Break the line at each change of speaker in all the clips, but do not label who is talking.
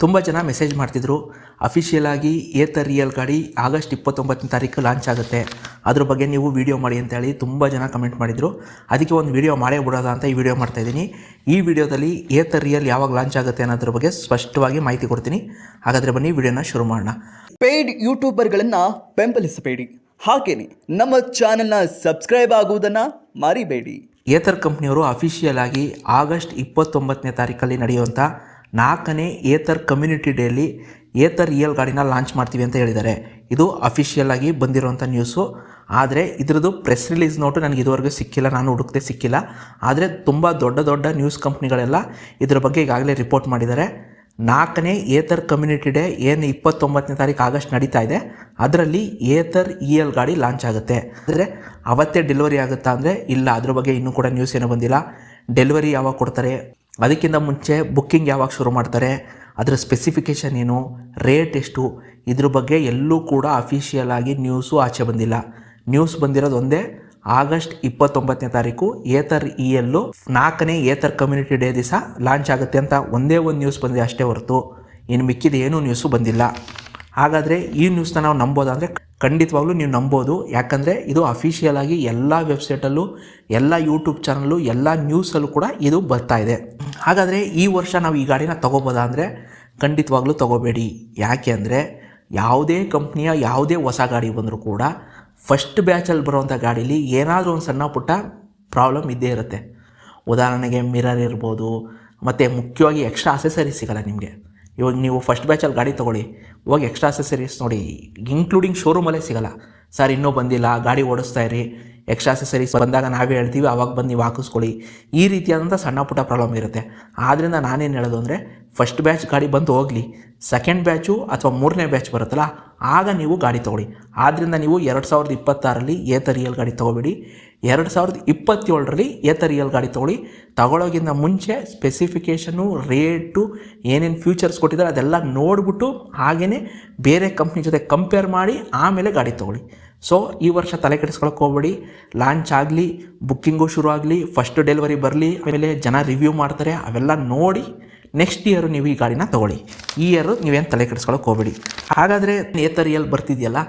ತುಂಬ ಜನ ಮೆಸೇಜ್ ಮಾಡ್ತಿದ್ರು, ಅಫಿಷಿಯಲ್ ಆಗಿ ಏತರ್ ರಿಯಲ್ ಗಾಡಿ ಆಗಸ್ಟ್ 29ನೇ ತಾರೀಕು ಲಾಂಚ್ ಆಗುತ್ತೆ, ಅದ್ರ ಬಗ್ಗೆ ನೀವು ವೀಡಿಯೋ ಮಾಡಿ ಅಂತೇಳಿ ತುಂಬ ಜನ ಕಮೆಂಟ್ ಮಾಡಿದರು. ಅದಕ್ಕೆ ಒಂದು ವೀಡಿಯೋ ಮಾಡೇ ಬಿಡೋದ ಅಂತ ಈ ವಿಡಿಯೋ ಮಾಡ್ತಾಯಿದ್ದೀನಿ. ಈ ವಿಡಿಯೋದಲ್ಲಿ ಏತರ್ ರಿಯಲ್ ಯಾವಾಗ ಲಾಂಚ್ ಆಗುತ್ತೆ ಅನ್ನೋದ್ರ ಬಗ್ಗೆ ಸ್ಪಷ್ಟವಾಗಿ ಮಾಹಿತಿ ಕೊಡ್ತೀನಿ. ಹಾಗಾದರೆ ಬನ್ನಿ ವಿಡಿಯೋನ ಶುರು ಮಾಡೋಣ.
ಪೇಯ್ಡ್ ಯೂಟ್ಯೂಬರ್ಗಳನ್ನು ಬೆಂಬಲಿಸಬೇಡಿ, ಹಾಗೆಯೇ ನಮ್ಮ ಚಾನೆಲ್ನ ಸಬ್ಸ್ಕ್ರೈಬ್ ಆಗುವುದನ್ನು ಮರಿಬೇಡಿ.
ಏತರ್ ಕಂಪ್ನಿಯವರು ಅಫಿಷಿಯಲ್ ಆಗಿ ಆಗಸ್ಟ್ 29ನೇ ತಾರೀಕಲ್ಲಿ ನಡೆಯುವಂಥ 4ನೇ Ather community daily Ather real ಗಾಡಿನ ಲಾಂಚ್ ಮಾಡ್ತೀವಿ ಅಂತ ಹೇಳಿದ್ದಾರೆ. ಇದು ಅಫಿಷಿಯಲ್ ಆಗಿ ಬಂದಿರುವಂಥ ನ್ಯೂಸು. ಆದರೆ ಇದ್ರದ್ದು ಪ್ರೆಸ್ ರಿಲೀಸ್ ನೋಟು ನನಗೆ ಇದುವರೆಗೂ ಸಿಕ್ಕಿಲ್ಲ, ನಾನು ಹುಡುಕ್ತೆ ಸಿಕ್ಕಿಲ್ಲ. ಆದರೆ ತುಂಬ ದೊಡ್ಡ ನ್ಯೂಸ್ ಕಂಪ್ನಿಗಳೆಲ್ಲ ಇದ್ರ ಬಗ್ಗೆ ಈಗಾಗಲೇ ರಿಪೋರ್ಟ್ ಮಾಡಿದ್ದಾರೆ. 4ನೇ ಏತರ್ ಕಮ್ಯುನಿಟಿ ಡೇ ಏನು 29ನೇ ತಾರೀಕು ಆಗಸ್ಟ್ ನಡೀತಾ ಇದೆ, ಅದರಲ್ಲಿ ಏತರ್ ರಿಯಲ್ ಗಾಡಿ ಲಾಂಚ್ ಆಗುತ್ತೆ. ಅಂದರೆ ಅವತ್ತೇ ಡೆಲಿವರಿ ಆಗುತ್ತಾ ಅಂದರೆ ಇಲ್ಲ, ಅದ್ರ ಬಗ್ಗೆ ಇನ್ನೂ ಕೂಡ ನ್ಯೂಸ್ ಏನೂ ಬಂದಿಲ್ಲ. ಡೆಲಿವರಿ ಯಾವಾಗ ಕೊಡ್ತಾರೆ, ಅದಕ್ಕಿಂತ ಮುಂಚೆ ಬುಕ್ಕಿಂಗ್ ಯಾವಾಗ ಶುರು ಮಾಡ್ತಾರೆ, ಅದರ ಸ್ಪೆಸಿಫಿಕೇಷನ್ ಏನು, ರೇಟ್ ಎಷ್ಟು, ಇದ್ರ ಬಗ್ಗೆ ಎಲ್ಲೂ ಕೂಡ ಅಫಿಷಿಯಲ್ ಆಗಿ ನ್ಯೂಸು ಆಚೆ ಬಂದಿಲ್ಲ. ನ್ಯೂಸ್ ಬಂದಿರೋದು ಒಂದೇ, ಆಗಸ್ಟ್ 29ನೇ ತಾರೀಕು ಏತರ್ ರಿಯಲ್ಲು 4ನೇ ಏತರ್ ಕಮ್ಯುನಿಟಿ ಡೇ ದಿವಸ ಲಾಂಚ್ ಆಗುತ್ತೆ ಅಂತ ಒಂದೇ ಒಂದು ನ್ಯೂಸ್ ಬಂದಿದೆ ಅಷ್ಟೇ ಹೊರತು ಇನ್ನು ಮಿಕ್ಕಿದ ಏನೂ ನ್ಯೂಸು ಬಂದಿಲ್ಲ. ಹಾಗಾದರೆ ಈ ನ್ಯೂಸ್ನ ನಾವು ನಂಬೋದಾ ಅಂದರೆ ಖಂಡಿತವಾಗ್ಲೂ ನೀವು ನಂಬೋದು. ಯಾಕಂದರೆ ಇದು ಅಫಿಷಿಯಲ್ ಆಗಿ ಎಲ್ಲ ವೆಬ್ಸೈಟಲ್ಲೂ, ಎಲ್ಲ ಯೂಟ್ಯೂಬ್ ಚಾನಲ್ಲು, ಎಲ್ಲ ನ್ಯೂಸಲ್ಲೂ ಕೂಡ ಇದು ಬರ್ತಾ ಇದೆ. ಹಾಗಾದರೆ ಈ ವರ್ಷ ನಾವು ಈ ಗಾಡಿನ ತೊಗೋಬೋದಾ ಅಂದರೆ ಖಂಡಿತವಾಗ್ಲೂ ತೊಗೋಬೇಡಿ. ಯಾಕೆ ಅಂದರೆ ಯಾವುದೇ ಕಂಪ್ನಿಯ ಯಾವುದೇ ಹೊಸ ಗಾಡಿ ಬಂದರೂ ಕೂಡ ಫಸ್ಟ್ ಬ್ಯಾಚಲ್ಲಿ ಬರುವಂಥ ಗಾಡೀಲಿ ಏನಾದರೂ ಒಂದು ಸಣ್ಣ ಪುಟ್ಟ ಪ್ರಾಬ್ಲಮ್ ಇದ್ದೇ ಇರುತ್ತೆ. ಉದಾಹರಣೆಗೆ ಮಿರರ್ ಇರ್ಬೋದು, ಮತ್ತು ಮುಖ್ಯವಾಗಿ ಎಕ್ಸ್ಟ್ರಾ ಅಸೆಸರೀಸ್ ಸಿಗೋಲ್ಲ ನಿಮಗೆ. ಇವಾಗ ನೀವು ಫಸ್ಟ್ ಬ್ಯಾಚಲ್ಲಿ ಗಾಡಿ ತೊಗೊಳ್ಳಿ, ಇವಾಗ ಎಕ್ಸ್ಟ್ರಾ ಅಸೆಸರೀಸ್ ನೋಡಿ, ಇನ್ಕ್ಲೂಡಿಂಗ್ ಶೋರೂಮಲ್ಲೇ ಸಿಗೋಲ್ಲ. ಸರ್ ಇನ್ನೂ ಬಂದಿಲ್ಲ, ಗಾಡಿ ಓಡಿಸ್ತಾ ಇರಿ, ಎಕ್ಸ್ಟ್ರಾ ಅಸೆಸರೀಸ್ ಬಂದಾಗ ನಾವೇ ಹೇಳ್ತೀವಿ, ಆವಾಗ ಬಂದು ನೀವು ಹಾಕಿಸ್ಕೊಳ್ಳಿ. ಈ ರೀತಿಯಾದಂಥ ಸಣ್ಣ ಪುಟ್ಟ ಪ್ರಾಬ್ಲಮ್ ಇರುತ್ತೆ. ಆದ್ದರಿಂದ ನಾನೇನು ಹೇಳೋದು ಅಂದರೆ ಫಸ್ಟ್ ಬ್ಯಾಚ್ ಗಾಡಿ ಬಂದು ಹೋಗಲಿ, ಸೆಕೆಂಡ್ ಬ್ಯಾಚು ಅಥವಾ 3ನೇ ಬ್ಯಾಚ್ ಬರುತ್ತಲ್ಲ ಆಗ ನೀವು ಗಾಡಿ ತೊಗೊಳ್ಳಿ. ಆದ್ದರಿಂದ ನೀವು 2026ರಲ್ಲಿ ಏತರ್ ರಿಯಲ್ ಗಾಡಿ ತೊಗೋಬೇಡಿ, 2027ರಲ್ಲಿ ಏತರ್ ರಿಯಲ್ ಗಾಡಿ ತೊಗೊಳ್ಳಿ. ತಗೊಳ್ಳೋಗಿಂತ ಮುಂಚೆ ಸ್ಪೆಸಿಫಿಕೇಷನು, ರೇಟು, ಏನೇನು ಫ್ಯೂಚರ್ಸ್ ಕೊಟ್ಟಿದ್ದಾರೆ ಅದೆಲ್ಲ ನೋಡಿಬಿಟ್ಟು ಹಾಗೆಯೇ ಬೇರೆ ಕಂಪ್ನಿ ಜೊತೆ ಕಂಪೇರ್ ಮಾಡಿ ಆಮೇಲೆ ಗಾಡಿ ತೊಗೊಳ್ಳಿ. ಸೊ ಈ ವರ್ಷ ತಲೆ ಕೆಡಿಸ್ಕೊಳಕ್ಕೆ ಹೋಗ್ಬೇಡಿ. ಲಾಂಚ್ ಆಗಲಿ, ಬುಕ್ಕಿಂಗು ಶುರು ಆಗಲಿ, ಫಸ್ಟ್ ಡೆಲಿವರಿ ಬರಲಿ, ಆಮೇಲೆ ಜನ ರಿವ್ಯೂ ಮಾಡ್ತಾರೆ, ಅವೆಲ್ಲ ನೋಡಿ ನೆಕ್ಸ್ಟ್ ಇಯರು ನೀವು ಈ ಗಾಡಿನ ತೊಗೊಳ್ಳಿ. ಈ ಇಯರು ನೀವೇನು ತಲೆ ಕೆಡಿಸ್ಕೊಳಕ್ಕೆ ಹೋಗ್ಬೇಡಿ. ಹಾಗಾದರೆ ಏತರ್ ರಿಯಲ್ ಬರ್ತಿದೆಯಲ್ಲ,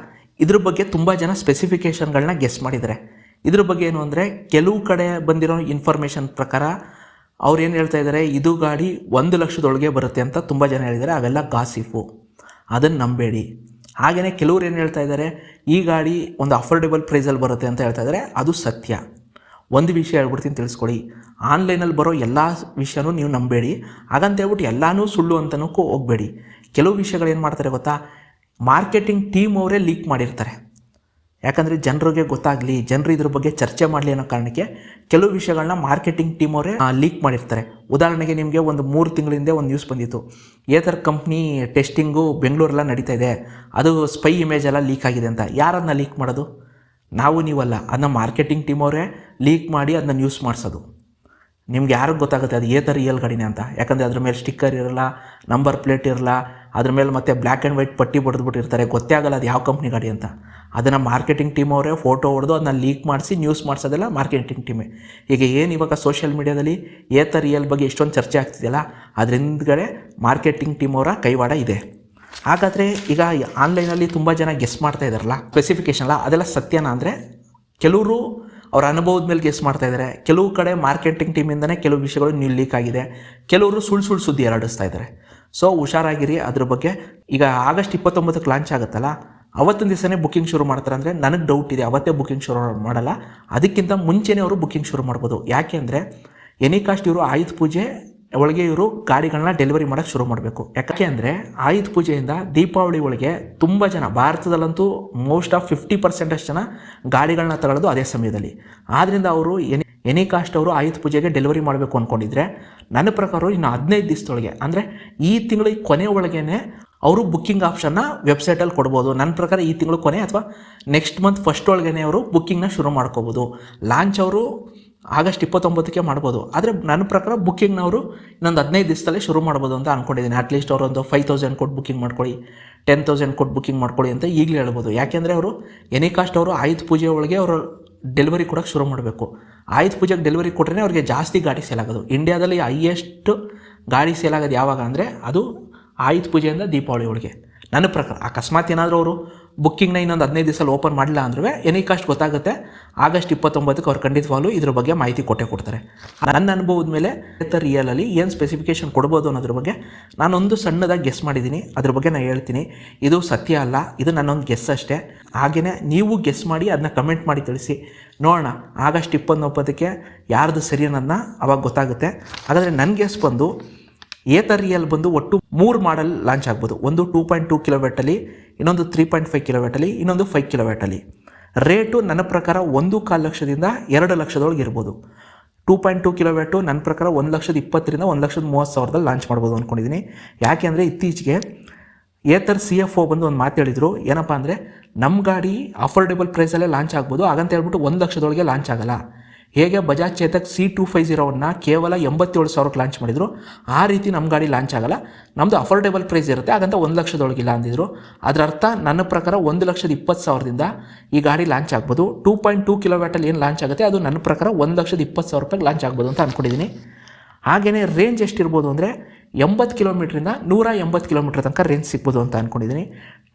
ಇದ್ರ ಬಗ್ಗೆ ತುಂಬ ಜನ ಸ್ಪೆಸಿಫಿಕೇಷನ್ಗಳನ್ನ ಗೆಸ್ ಮಾಡಿದ್ದಾರೆ. ಇದ್ರ ಬಗ್ಗೆ ಏನು ಅಂದರೆ ಕೆಲವು ಕಡೆ ಬಂದಿರೋ ಇನ್ಫಾರ್ಮೇಷನ್ ಪ್ರಕಾರ ಅವ್ರು ಏನು ಹೇಳ್ತಾ ಇದ್ದಾರೆ, ಇದು ಗಾಡಿ 1 ಲಕ್ಷದೊಳಗೆ ಬರುತ್ತೆ ಅಂತ ತುಂಬ ಜನ ಹೇಳಿದ್ದಾರೆ. ಅವೆಲ್ಲ ಗಾಸಿಫು, ಅದನ್ನು ನಂಬೇಡಿ. ಹಾಗೆಯೇ ಕೆಲವ್ರು ಏನು ಹೇಳ್ತಾ ಇದ್ದಾರೆ, ಈ ಗಾಡಿ ಒಂದು ಅಫೋರ್ಡೆಬಲ್ ಪ್ರೈಸಲ್ಲಿ ಬರುತ್ತೆ ಅಂತ ಹೇಳ್ತಾ ಇದ್ದಾರೆ. ಅದು ಸತ್ಯ. ಒಂದು ವಿಷಯ ಹೇಳ್ಬಿಡ್ತೀನಿ, ತಿಳಿಸ್ಕೊಳ್ಳಿ. ಆನ್ಲೈನಲ್ಲಿ ಬರೋ ಎಲ್ಲ ವಿಷಯನೂ ನೀವು ನಂಬೇಡಿ. ಹಾಗಂತ ಹೇಳ್ಬಿಟ್ಟು ಎಲ್ಲನೂ ಸುಳ್ಳು ಅಂತನೂ ಹೋಗಬೇಡಿ. ಕೆಲವು ವಿಷಯಗಳು ಏನು ಮಾಡ್ತಾರೆ ಗೊತ್ತಾ, ಮಾರ್ಕೆಟಿಂಗ್ ಟೀಮ್ ಅವರೇ ಲೀಕ್ ಮಾಡಿರ್ತಾರೆ. ಯಾಕಂದರೆ ಜನರಿಗೆ ಗೊತ್ತಾಗಲಿ, ಜನರು ಇದ್ರ ಬಗ್ಗೆ ಚರ್ಚೆ ಮಾಡಲಿ ಅನ್ನೋ ಕಾರಣಕ್ಕೆ ಕೆಲವು ವಿಷಯಗಳನ್ನ ಮಾರ್ಕೆಟಿಂಗ್ ಟೀಮ್ ಅವರೇ ಲೀಕ್ ಮಾಡಿರ್ತಾರೆ. ಉದಾಹರಣೆಗೆ ನಿಮಗೆ ಒಂದು 3 ತಿಂಗಳ ಹಿಂದೆ ಒಂದು ನ್ಯೂಸ್ ಬಂದಿತ್ತು, ಏತರ್ ಕಂಪ್ನಿ ಟೆಸ್ಟಿಂಗು ಬೆಂಗಳೂರೆಲ್ಲ ನಡೀತಾ ಇದೆ, ಅದು ಸ್ಪೈ ಇಮೇಜ್ ಎಲ್ಲ ಲೀಕ್ ಆಗಿದೆ ಅಂತ. ಯಾರನ್ನ ಲೀಕ್ ಮಾಡೋದು? ನಾವು ನೀವಲ್ಲ, ಅದನ್ನ ಮಾರ್ಕೆಟಿಂಗ್ ಟೀಮ್ ಅವರೇ ಲೀಕ್ ಮಾಡಿ ಅದನ್ನ ನ್ಯೂಸ್ ಮಾಡಿಸೋದು. ನಿಮ್ಗೆ ಯಾರಿಗೆ ಗೊತ್ತಾಗುತ್ತೆ ಅದು ಏತರ್ ರಿಯಲ್ ಗಾಡಿನೇ ಅಂತ? ಯಾಕಂದರೆ ಅದ್ರ ಮೇಲೆ ಸ್ಟಿಕ್ಕರ್ ಇರಲ್ಲ, ನಂಬರ್ ಪ್ಲೇಟ್ ಇರಲ್ಲ, ಅದ್ರ ಮೇಲೆ ಮತ್ತೆ ಬ್ಲ್ಯಾಕ್ ಆ್ಯಂಡ್ ವೈಟ್ ಪಟ್ಟಿ ಬರೆದ್ಬಿಟ್ಟಿರ್ತಾರೆ, ಗೊತ್ತೇ ಆಗಲ್ಲ ಅದು ಯಾವ ಕಂಪ್ನಿ ಗಾಡಿ ಅಂತ. ಅದನ್ನು ಮಾರ್ಕೆಟಿಂಗ್ ಟೀಮ್ ಅವರೇ ಫೋಟೋ ಹೊಡೆದು ಅದನ್ನ ಲೀಕ್ ಮಾಡಿಸಿ ನ್ಯೂಸ್ ಮಾಡಿಸೋದೆಲ್ಲ ಮಾರ್ಕೆಟಿಂಗ್ ಟೀಮೇ. ಈಗ ಏನು ಇವಾಗ ಸೋಷಿಯಲ್ ಮೀಡಿಯಾದಲ್ಲಿ ಏತರ್ ರಿಯಲ್ ಬಗ್ಗೆ ಎಷ್ಟೊಂದು ಚರ್ಚೆ ಆಗ್ತಿದೆಯಲ್ಲ, ಅದ್ರ ಹಿಂದ್ಗಡೆ ಮಾರ್ಕೆಟಿಂಗ್ ಟೀಮ್ ಅವರ ಕೈವಾಡ ಇದೆ. ಹಾಗಾದರೆ ಈಗ ಆನ್ಲೈನಲ್ಲಿ ತುಂಬ ಜನ ಗೆಸ್ ಮಾಡ್ತಾ ಇದ್ದಾರಲ್ಲ ಸ್ಪೆಸಿಫಿಕೇಷನ್, ಅದೆಲ್ಲ ಸತ್ಯನಾ ಅಂದರೆ ಕೆಲವರು ಅವ್ರ ಅನುಭವದ ಮೇಲೆ ಗೆಸ್ ಮಾಡ್ತಾ ಇದ್ದಾರೆ. ಕೆಲವು ಕಡೆ ಮಾರ್ಕೆಟಿಂಗ್ ಟೀಮಿಂದನೇ ಕೆಲವು ವಿಷಯಗಳು ನೀವು ಲೀಕ್ ಆಗಿದೆ, ಕೆಲವರು ಸುಳ್ಳು ಸುದ್ದಿ ಹರಡಿಸ್ತಾ ಇದ್ದಾರೆ. ಸೊ ಹುಷಾರಾಗಿರಿ ಅದ್ರ ಬಗ್ಗೆ. ಈಗ ಆಗಸ್ಟ್ 29ಕ್ಕೆ ಲಾಂಚ್ ಆಗುತ್ತಲ್ಲ, ಅವತ್ತಿನ ದಿವಸನೇ ಬುಕ್ಕಿಂಗ್ ಶುರು ಮಾಡ್ತಾರೆ ಅಂದರೆ ನನಗೆ ಡೌಟ್ ಇದೆ, ಅವತ್ತೇ ಬುಕ್ಕಿಂಗ್ ಶುರು ಮಾಡಲ್ಲ, ಅದಕ್ಕಿಂತ ಮುಂಚೆನೇ ಅವರು ಬುಕ್ಕಿಂಗ್ ಶುರು ಮಾಡ್ಬೋದು. ಯಾಕೆ ಅಂದರೆ ಎನಿಕಾಸ್ಟ್ ಇವರು ಆಯುಧ ಪೂಜೆ ಒಳಗೆ ಇವರು ಗಾಡಿಗಳನ್ನ ಡೆಲಿವರಿ ಮಾಡೋಕ್ಕೆ ಶುರು ಮಾಡಬೇಕು. ಯಾಕೆ ಅಂದರೆ ಆಯುಧ ಪೂಜೆಯಿಂದ ದೀಪಾವಳಿ ಒಳಗೆ ತುಂಬ ಜನ, ಭಾರತದಲ್ಲಂತೂ ಮೋಸ್ಟ್ ಆಫ್ 50% ಜನ ಗಾಡಿಗಳನ್ನ ತಗೊಳ್ಳೋದು ಅದೇ ಸಮಯದಲ್ಲಿ. ಆದ್ದರಿಂದ ಅವರು ಎನಿಕಾಸ್ಟ್ ಅವರು ಆಯುಧ ಪೂಜೆಗೆ ಡೆಲಿವರಿ ಮಾಡಬೇಕು ಅಂದ್ಕೊಂಡಿದ್ರೆ ನನ್ನ ಪ್ರಕಾರ ಇನ್ನು 15 ದಿವಸದೊಳಗೆ, ಅಂದರೆ ಈ ತಿಂಗಳ ಕೊನೆ ಒಳಗೇ ಅವರು ಬುಕ್ಕಿಂಗ್ ಆಪ್ಷನ್ನ ವೆಬ್ಸೈಟಲ್ಲಿ ಕೊಡ್ಬೋದು. ನನ್ನ ಪ್ರಕಾರ ಈ ತಿಂಗಳು ಕೊನೆ ಅಥವಾ ನೆಕ್ಸ್ಟ್ ಮಂತ್ ಫಸ್ಟ್ ಒಳಗೇ ಅವರು ಬುಕ್ಕಿಂಗ್ನ ಶುರು ಮಾಡ್ಕೋಬೋದು. ಲಾಂಚ್ ಅವರು ಆಗಸ್ಟ್ 29ಕ್ಕೆ ಮಾಡ್ಬೋದು, ಆದರೆ ನನ್ನ ಪ್ರಕಾರ ಬುಕ್ಕಿಂಗ್ನ ಅವರು ಇನ್ನೊಂದು 15 ದಿವಸದಲ್ಲೇ ಶುರು ಮಾಡ್ಬೋದು ಅಂತ ಅಂದ್ಕೊಂಡಿದ್ದೀನಿ. ಅಟ್ಲೀಸ್ಟ್ ಅವರು ಒಂದು 5000 ಕೊಟ್ಟು ಬುಕ್ಕಿಂಗ್ ಮಾಡ್ಕೊಳ್ಳಿ, 10,000 ಕೊಟ್ಟು ಬುಕ್ಕಿಂಗ್ ಮಾಡ್ಕೊಳ್ಳಿ ಅಂತ ಈಗಲೇ ಹೇಳ್ಬೋದು. ಯಾಕೆಂದರೆ ಅವರು ಎನಿಕಾಸ್ಟ್ ಅವರು ಆಯುಧ ಪೂಜೆ ಒಳಗೆ ಅವರು ಡೆಲಿವರಿ ಕೊಡೋಕ್ಕೆ ಶುರು ಮಾಡಬೇಕು. ಆಯುಧ ಪೂಜೆಗೆ ಡೆಲಿವರಿ ಕೊಟ್ಟರೆ ಅವ್ರಿಗೆ ಜಾಸ್ತಿ ಗಾಡಿ ಸೇಲ್ ಆಗೋದು. ಇಂಡಿಯಾದಲ್ಲಿ ಹೈಯೆಸ್ಟ್ ಗಾಡಿ ಸೇಲ್ ಆಗೋದು ಯಾವಾಗ ಅಂದರೆ ಅದು ಆಯುಧ ಪೂಜೆಯಿಂದ ದೀಪಾವಳಿ ಒಳಗೆ ನನ್ನ ಪ್ರಕಾರ. ಅಕಸ್ಮಾತ್ ಏನಾದರೂ ಅವರು ಬುಕ್ಕಿಂಗ್ನ ಇನ್ನೊಂದು 15 ದಿವಸ ಓಪನ್ ಮಾಡಲಿಲ್ಲ ಅಂದ್ರೂ ಎನಿ ಕಾಸ್ಟ್ ಗೊತ್ತಾಗುತ್ತೆ. ಆಗಸ್ಟ್ 29ಕ್ಕೆ ಅವ್ರು ಖಂಡಿತವಾಗ್ಲೂ ಇದ್ರ ಬಗ್ಗೆ ಮಾಹಿತಿ ಕೊಡ್ತಾರೆ. ನನ್ನ ಅನುಭವದ ಮೇಲೆ ಏತರ್ ರಿಯಲಲ್ಲಿ ಏನು ಸ್ಪೆಸಿಫಿಕೇಷನ್ ಕೊಡ್ಬೋದು ಅನ್ನೋದ್ರ ಬಗ್ಗೆ ನಾನೊಂದು ಸಣ್ಣದಾಗಿ ಗೆಸ್ ಮಾಡಿದ್ದೀನಿ. ಅದ್ರ ಬಗ್ಗೆ ನಾನು ಹೇಳ್ತೀನಿ. ಇದು ಸತ್ಯ ಅಲ್ಲ, ಇದು ನನ್ನೊಂದು ಗೆಸ್ ಅಷ್ಟೇ. ಹಾಗೆಯೇ ನೀವು ಗೆಸ್ ಮಾಡಿ ಅದನ್ನ ಕಮೆಂಟ್ ಮಾಡಿ ತಿಳಿಸಿ ನೋಡೋಣ. ಆಗಸ್ಟ್ 29ಕ್ಕೆ ಯಾರ್ದು ಸರಿ ಅನ್ನೋದನ್ನ ಅವಾಗ ಗೊತ್ತಾಗುತ್ತೆ. ಹಾಗಾದರೆ ನನ್ನ ಗೆಸ್ ಬಂದು ಏತರ್ ರಿಯಲ್ ಬಂದು ಒಟ್ಟು 3 ಮಾಡಲ್ ಲಾಂಚ್ ಆಗ್ಬೋದು. ಒಂದು 2.2 ಕಿಲೋವ್ಯಾಟಲ್ಲಿ, ಇನ್ನೊಂದು 3.5 ಕಿಲೋವ್ಯಾಟಲ್ಲಿ, ಇನ್ನೊಂದು 5 ಕಿಲೋವ್ಯಾಟಲ್ಲಿ. ರೇಟು ನನ್ನ ಪ್ರಕಾರ 1.25 ಲಕ್ಷದಿಂದ 2 ಲಕ್ಷದೊಳಗೆ ಇರ್ಬೋದು. 2.2 ಕಿಲೋವ್ಯಾಟು ನನ್ನ ಪ್ರಕಾರ 1,20,000ರಿಂದ 1,30,000 ಲಾಂಚ್ ಮಾಡ್ಬೋದು ಅಂದ್ಕೊಂಡಿದ್ದೀನಿ. ಯಾಕೆ ಅಂದರೆ ಇತ್ತೀಚೆಗೆ ಏತರ್ CFO ಬಂದು ಒಂದು ಮಾತು ಹೇಳಿದರು. ಏನಪ್ಪ ಅಂದರೆ ನಮ್ಮ ಗಾಡಿ ಅಫೋರ್ಡೆಬಲ್ ಪ್ರೈಸಲ್ಲೇ ಲಾಂಚ್ ಆಗ್ಬೋದು, ಹಾಗಂತ ಹೇಳ್ಬಿಟ್ಟು 1 ಲಕ್ಷದೊಳಗೆ ಲಾಂಚ್ ಆಗಲ್ಲ. ಹೇಗೆ ಬಜಾಜ್ ಚೇತಕ್ C250 ಕೇವಲ 87,000ಕ್ಕೆ ಲಾಂಚ್ ಮಾಡಿದರು, ಆ ರೀತಿ ನಮ್ಮ ಗಾಡಿ ಲಾಂಚ್ ಆಗಲ್ಲ. ನಮ್ಮದು ಅಫೋರ್ಡೆಬಲ್ ಪ್ರೈಸ್ ಇರುತ್ತೆ, ಹಾಗಂತ 1 ಲಕ್ಷದೊಳಗಿಲ್ಲ ಅಂದಿದ್ರು. ಅದರ ಅರ್ಥ ನನ್ನ ಪ್ರಕಾರ 1,20,000ದಿಂದ ಈ ಗಾಡಿ ಲಾಂಚ್ ಆಗ್ಬೋದು. 2.2 ಕಿಲೋವ್ಯಾಟಲ್ಲಿ ಏನು ಲಾಂಚ್ ಆಗುತ್ತೆ ಅದು ನನ್ನ ಪ್ರಕಾರ 1,20,000 ಲಾಂಚ್ ಆಗ್ಬೋದು ಅಂತ ಅಂದ್ಕೊಂಡಿದ್ದೀನಿ. ಹಾಗೆಯೇ ರೇಂಜ್ ಎಷ್ಟಿರ್ಬೋದು ಅಂದರೆ 80 ಕಿಲೋಮೀಟ್ರಿಂದ 180 ಕಿಲೋಮೀಟ್ರ್ ತನಕ ರೇಂಜ್ ಸಿಗ್ಬೋದು ಅಂತ ಅಂದ್ಕೊಂಡಿದ್ದೀನಿ.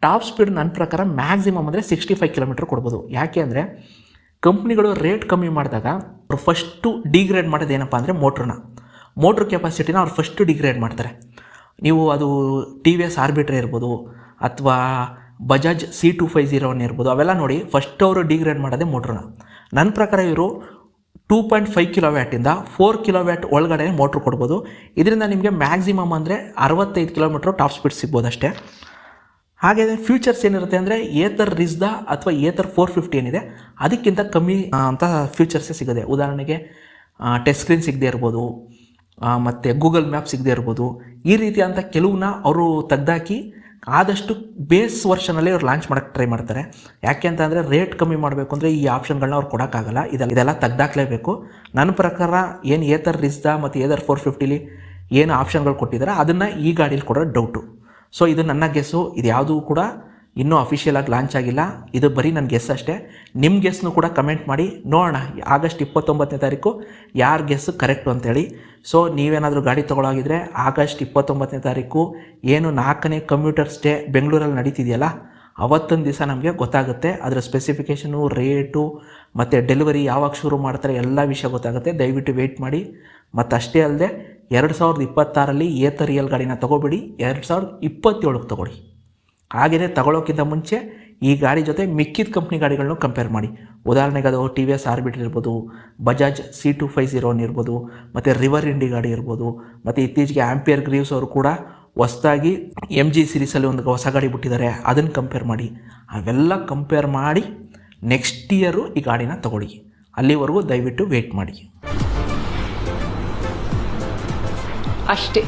ಟಾಪ್ ಸ್ಪೀಡ್ ನನ್ನ ಪ್ರಕಾರ ಮ್ಯಾಕ್ಸಿಮಮ್ ಅಂದರೆ 65 ಕಿಲೋಮೀಟ್ರ್ ಕೊಡ್ಬೋದು. ಯಾಕೆ ಅಂದರೆ ಕಂಪ್ನಿಗಳು ರೇಟ್ ಕಮ್ಮಿ ಮಾಡಿದಾಗ ಅವ್ರು ಫಸ್ಟು ಡಿಗ್ರೇಡ್ ಮಾಡೋದು ಏನಪ್ಪ ಅಂದರೆ ಮೋಟ್ರ್ ಕೆಪಾಸಿಟಿನ ಅವ್ರು ಫಸ್ಟು ಡಿಗ್ರೇಡ್ ಮಾಡ್ತಾರೆ. ನೀವು ಅದು TVS ಆರ್ಬಿಟ್ರೆ ಇರ್ಬೋದು ಅಥವಾ ಬಜಾಜ್ C250 ಇರ್ಬೋದು, ಅವೆಲ್ಲ ನೋಡಿ ಫಸ್ಟ್ ಅವರು ಡಿಗ್ರೇಡ್ ಮಾಡೋದೇ ಮೋಟ್ರನ್ನ. ನನ್ನ ಪ್ರಕಾರ ಇವರು 2.5 ಕಿಲೋವ್ಯಾಟಿಂದ 4 ಕಿಲೋವ್ಯಾಟ್ ಒಳಗಡೆ ಮೋಟ್ರ್ ಕೊಡ್ಬೋದು. ಇದರಿಂದ ನಿಮಗೆ ಮ್ಯಾಕ್ಸಿಮಮ್ ಅಂದರೆ 65 ಕಿಲೋಮೀಟ್ರ್ ಟಾಪ್ ಸ್ಪೀಡ್ ಸಿಗ್ಬೋದು ಅಷ್ಟೇ. ಹಾಗೆ ಫ್ಯೂಚರ್ಸ್ ಏನಿರುತ್ತೆ ಅಂದರೆ ಏತರ್ ರಿಸ್ದಾ ಅಥವಾ ಏತರ್ 450 ಏನಿದೆ ಅದಕ್ಕಿಂತ ಕಮ್ಮಿ ಅಂತ ಫ್ಯೂಚರ್ಸೇ ಸಿಗೋದೆ. ಉದಾಹರಣೆಗೆ ಟಚ್ ಸ್ಕ್ರೀನ್ ಸಿಗದೆ ಇರ್ಬೋದು, ಮತ್ತು ಗೂಗಲ್ ಮ್ಯಾಪ್ ಸಿಗದೆ ಇರ್ಬೋದು. ಈ ರೀತಿ ಅಂತ ಕೆಲವನ್ನ ಅವರು ತೆಗ್ದಾಕಿ ಆದಷ್ಟು ಬೇಸ್ ವರ್ಷನಲ್ಲೇ ಅವ್ರು ಲಾಂಚ್ ಮಾಡೋಕ್ಕೆ ಟ್ರೈ ಮಾಡ್ತಾರೆ. ಯಾಕೆ ಅಂತ ಅಂದರೆ ರೇಟ್ ಕಮ್ಮಿ ಮಾಡಬೇಕು ಅಂದರೆ ಈ ಆಪ್ಷನ್ಗಳನ್ನ ಅವ್ರು ಕೊಡೋಕ್ಕಾಗಲ್ಲ, ಇದೆಲ್ಲ ತೆಗ್ದಾಕ್ಲೇಬೇಕು. ನನ್ನ ಪ್ರಕಾರ ಏನು ಏತರ್ ರಿಸ್ದಾ ಮತ್ತು ಏತರ್ 450ಲಿ ಏನು ಆಪ್ಷನ್ಗಳು ಕೊಟ್ಟಿದ್ದಾರೆ ಅದನ್ನು ಈ ಗಾಡೀಲಿ ಕೊಡೋ ಡೌಟು. ಸೊ ಇದು ನನ್ನ ಗೆಸ್ಸು. ಇದು ಯಾವುದೂ ಕೂಡ ಇನ್ನೂ ಅಫಿಷಿಯಲ್ ಆಗಿ ಲಾಂಚ್ ಆಗಿಲ್ಲ, ಇದು ಬರೀ ನನ್ನ ಗೆಸ್ ಅಷ್ಟೇ. ನಿಮ್ಮ ಗೆಸ್ನು ಕೂಡ ಕಮೆಂಟ್ ಮಾಡಿ ನೋಡೋಣ ಆಗಸ್ಟ್ 29ನೇ ತಾರೀಕು ಯಾರ ಗೆಸ್ಸು ಕರೆಕ್ಟು ಅಂತೇಳಿ. ಸೊ ನೀವೇನಾದರೂ ಗಾಡಿ ತೊಗೊಳಾಗಿದ್ದರೆ ಆಗಸ್ಟ್ 29ನೇ ತಾರೀಕು ಏನು 4ನೇ ಕಮ್ಯೂಟರ್ಸ್ ಡೇ ಬೆಂಗಳೂರಲ್ಲಿ ನಡೀತಿದೆಯಲ್ಲ ಅವತ್ತೊಂದು ದಿವಸ ನಮಗೆ ಗೊತ್ತಾಗುತ್ತೆ. ಅದರ ಸ್ಪೆಸಿಫಿಕೇಷನು, ರೇಟು ಮತ್ತು ಡೆಲಿವರಿ ಯಾವಾಗ ಶುರು ಮಾಡ್ತಾರೆ ಎಲ್ಲ ವಿಷಯ ಗೊತ್ತಾಗುತ್ತೆ. ದಯವಿಟ್ಟು ವೆಯ್ಟ್ ಮಾಡಿ. ಮತ್ತು ಅಷ್ಟೇ ಅಲ್ಲದೆ 2026ರಲ್ಲಿ ಏತರ್ ರಿಯಲ್ ಗಾಡಿನ ತೊಗೊಬೇಡಿ, 2027ಕ್ಕೆ ತೊಗೊಳ್ಳಿ. ಹಾಗೆಯೇ ತಗೊಳ್ಳೋಕ್ಕಿಂತ ಮುಂಚೆ ಈ ಗಾಡಿ ಜೊತೆ ಮಿಕ್ಕಿದ ಕಂಪ್ನಿ ಗಾಡಿಗಳನ್ನೂ ಕಂಪೇರ್ ಮಾಡಿ. ಉದಾಹರಣೆಗೆ ಅದು TVS ಆರ್ಬಿಟ್ರ್ ಇರ್ಬೋದು, ಬಜಾಜ್ C250 ಇರ್ಬೋದು, ಮತ್ತು ರಿವರ್ ಇಂಡಿ ಗಾಡಿ ಇರ್ಬೋದು, ಮತ್ತು ಇತ್ತೀಚೆಗೆ ಆಂಪಿಯರ್ ಗ್ರೀವ್ಸ್ ಅವರು ಕೂಡ ಹೊಸದಾಗಿ MG ಸೀರೀಸಲ್ಲಿ ಒಂದು ಹೊಸ ಗಾಡಿ ಬಿಟ್ಟಿದ್ದಾರೆ, ಅದನ್ನು ಕಂಪೇರ್ ಮಾಡಿ. ಅವೆಲ್ಲ ಕಂಪೇರ್ ಮಾಡಿ ನೆಕ್ಸ್ಟ್ ಇಯರು ಈ ಗಾಡಿನ ತೊಗೊಳ್ಳಿ. ಅಲ್ಲಿವರೆಗೂ ದಯವಿಟ್ಟು ವೆಯ್ಟ್ ಮಾಡಿ
ಅಷ್ಟೇ.